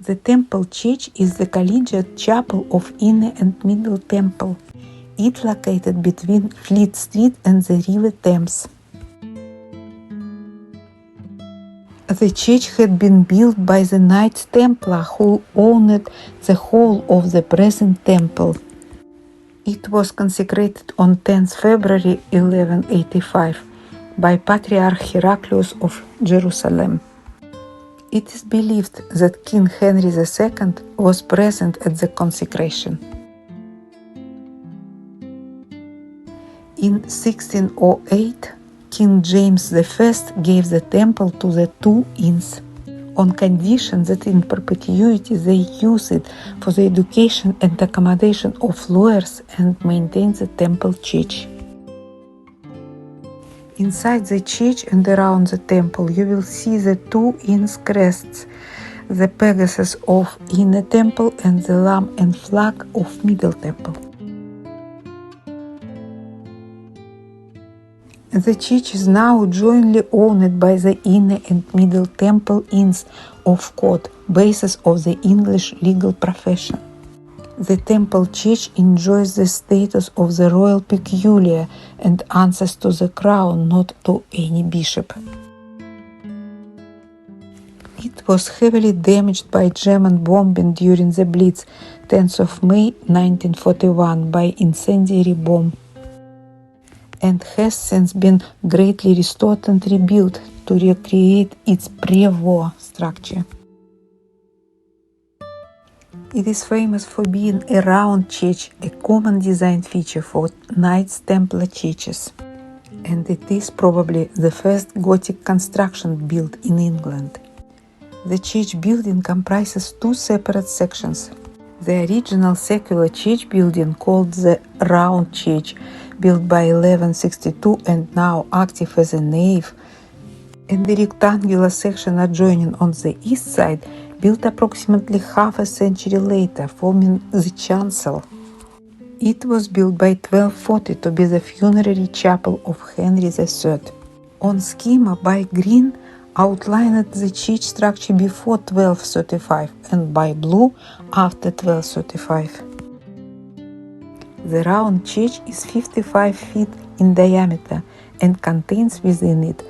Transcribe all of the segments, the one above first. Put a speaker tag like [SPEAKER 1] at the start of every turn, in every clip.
[SPEAKER 1] The Temple Church is the collegiate chapel of Inner and Middle Temple. It located between Fleet Street and the River Thames. The church had been built by the Knights Templar who owned the whole of the present temple. It was consecrated on 10th February 1185 by Patriarch Heraclius of Jerusalem. It is believed that King Henry II was present at the consecration. In 1608, King James I gave the temple to the two inns, on condition that in perpetuity they use it for the education and accommodation of lawyers and maintain the temple church. Inside the church and around the temple you will see the two inns crests, the Pegasus of Inner Temple and the Lamb and Flag of Middle Temple. The church is now jointly owned by the Inner and Middle Temple Inns of Court, basis of the English legal profession. The Temple Church enjoys the status of the royal peculiar and answers to the crown, not to any bishop. It was heavily damaged by German bombing during the Blitz, 10th of May 1941, by incendiary bomb, and has since been greatly restored and rebuilt to recreate its pre-war structure. It is famous for being a round church, a common design feature for Knights Templar churches, and it is probably the first Gothic construction built in England. The church building comprises two separate sections. The original secular church building, called the Round Church, built by 1162 and now active as a nave, and the rectangular section adjoining on the east side, built approximately half a century later, forming the chancel. It was built by 1240 to be the funerary chapel of Henry III. On schema by Green outlined the church structure before 1235 and by Blue after 1235. The round church is 55 feet in diameter and contains within it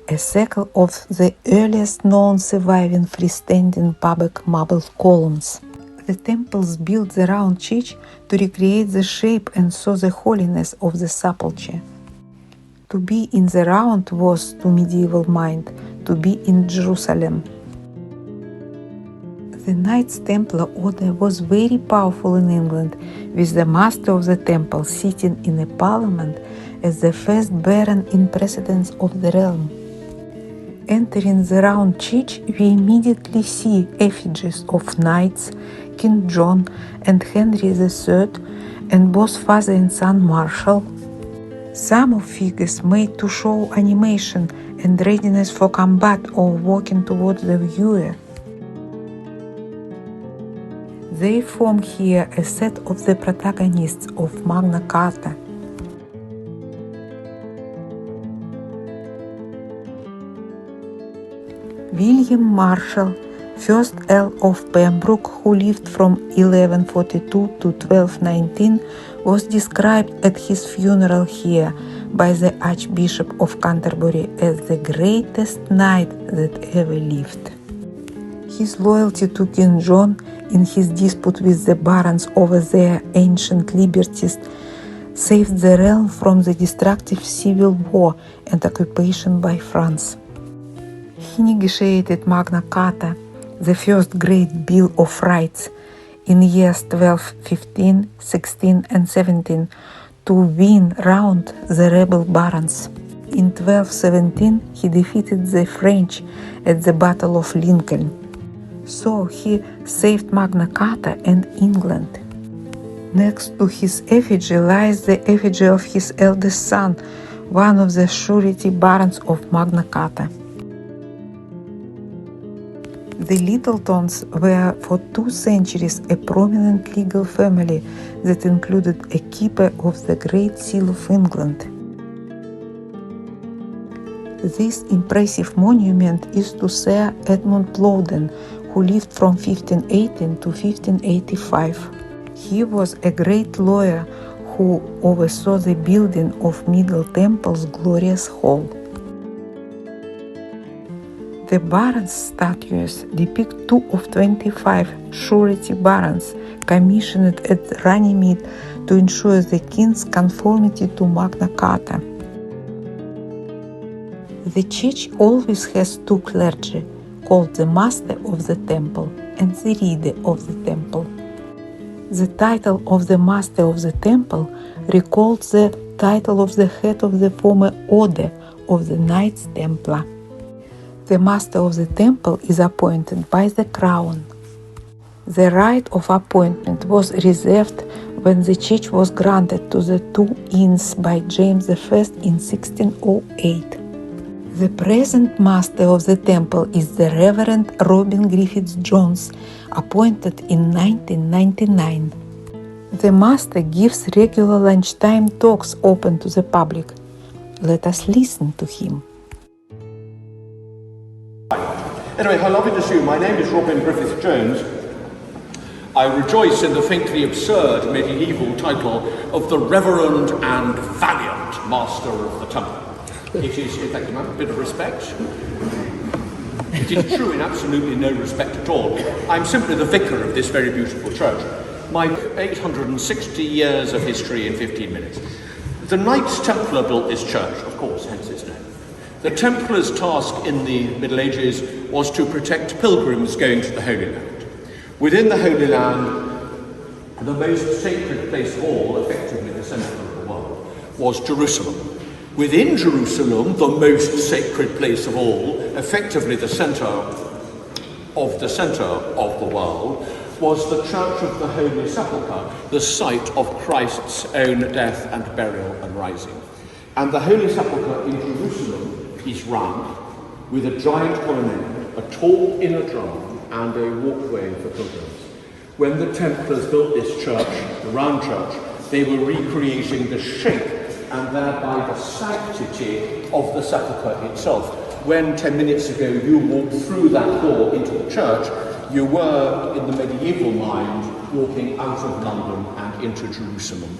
[SPEAKER 1] a circle of the earliest known surviving freestanding public marble columns. The temples built the round church to recreate the shape and so the holiness of the sepulchre. To be in the round was, to medieval mind, to be in Jerusalem. The Knights Templar Order was very powerful in England, with the Master of the Temple sitting in a parliament as the first baron in precedence of the realm. Entering the round church, we immediately see effigies of knights, King John and Henry III, and both father and son Marshal. Some of figures made to show animation and readiness for combat or walking towards the viewer. They form here a set of the protagonists of Magna Carta. William Marshal, 1st Earl of Pembroke, who lived from 1142 to 1219, was described at his funeral here by the Archbishop of Canterbury as the greatest knight that ever lived. His loyalty to King John in his dispute with the barons over their ancient liberties saved the realm from the destructive civil war and occupation by France. He negotiated Magna Carta, the first great Bill of Rights, in years 1215, 16 and 17 to win round the rebel barons. In 1217 he defeated the French at the Battle of Lincoln. So he saved Magna Carta and England. Next to his effigy lies the effigy of his eldest son, one of the surety barons of Magna Carta. The Littletons were for 2 centuries a prominent legal family that included a keeper of the Great Seal of England. This impressive monument is to Sir Edmund Plowden, who lived from 1518 to 1585. He was a great lawyer who oversaw the building of Middle Temple's glorious hall. The barons' statues depict 2 of 25 surety barons commissioned at Runnymede to ensure the king's conformity to Magna Carta. The church always has 2 clergy, called the Master of the Temple and the Reader of the Temple. The title of the Master of the Temple recalled the title of the head of the former order of the Knights Templar. The Master of the Temple is appointed by the Crown. The right of appointment was reserved when the church was granted to the 2 inns by James I in 1608. The present Master of the Temple is the Reverend Robin Griffiths-Jones, appointed in 1999. The Master gives regular lunchtime talks open to the public. Let us listen to him.
[SPEAKER 2] Anyway, how lovely to see you. My name is Robin Griffith-Jones. I rejoice in the faintly absurd medieval title of the Reverend and Valiant Master of the Temple. It is, in fact, a bit of respect. It is true in absolutely no respect at all. I'm simply the vicar of this very beautiful church. My 860 years of history in 15 minutes. The Knights Templar built this church, of course, hence its name. The Templars' task in the Middle Ages was to protect pilgrims going to the Holy Land. Within the Holy Land, the most sacred place of all, effectively the centre of the world, was Jerusalem. Within Jerusalem, the most sacred place of all, effectively the centre of the world, was the Church of the Holy Sepulchre, the site of Christ's own death and burial and rising. And the Holy Sepulchre in Jerusalem is round, with a giant colonnade, a tall inner drum, and a walkway for pilgrims. When the Templars built this church, the round church, they were recreating the shape and thereby the sanctity of the sepulchre itself. When 10 minutes ago you walked through that door into the church, you were, in the medieval mind, walking out of London and into Jerusalem.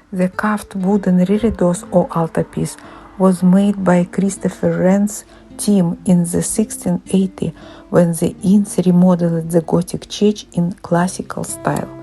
[SPEAKER 1] The carved wooden reredos or altarpiece was made by Christopher Wren's team in the 1680 when the Inns remodeled the Gothic church in classical style.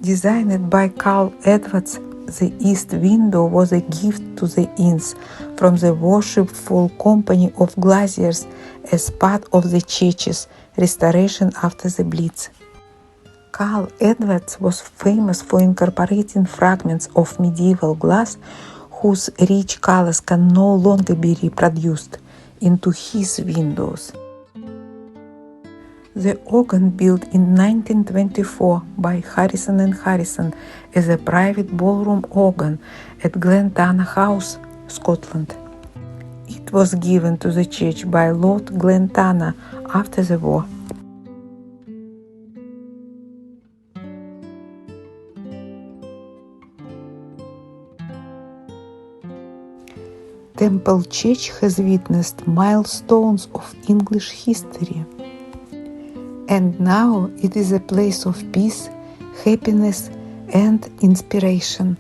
[SPEAKER 1] Designed by Carl Edwards, the east window was a gift to the Inns from the Worshipful Company of Glaziers as part of the church's restoration after the Blitz. Carl Edwards was famous for incorporating fragments of medieval glass whose rich colors can no longer be reproduced into his windows. The organ built in 1924 by Harrison and Harrison as a private ballroom organ at Glentana House, Scotland. It was given to the church by Lord Glentana after the war. Temple Church has witnessed milestones of English history. And now it is a place of peace, happiness, and inspiration.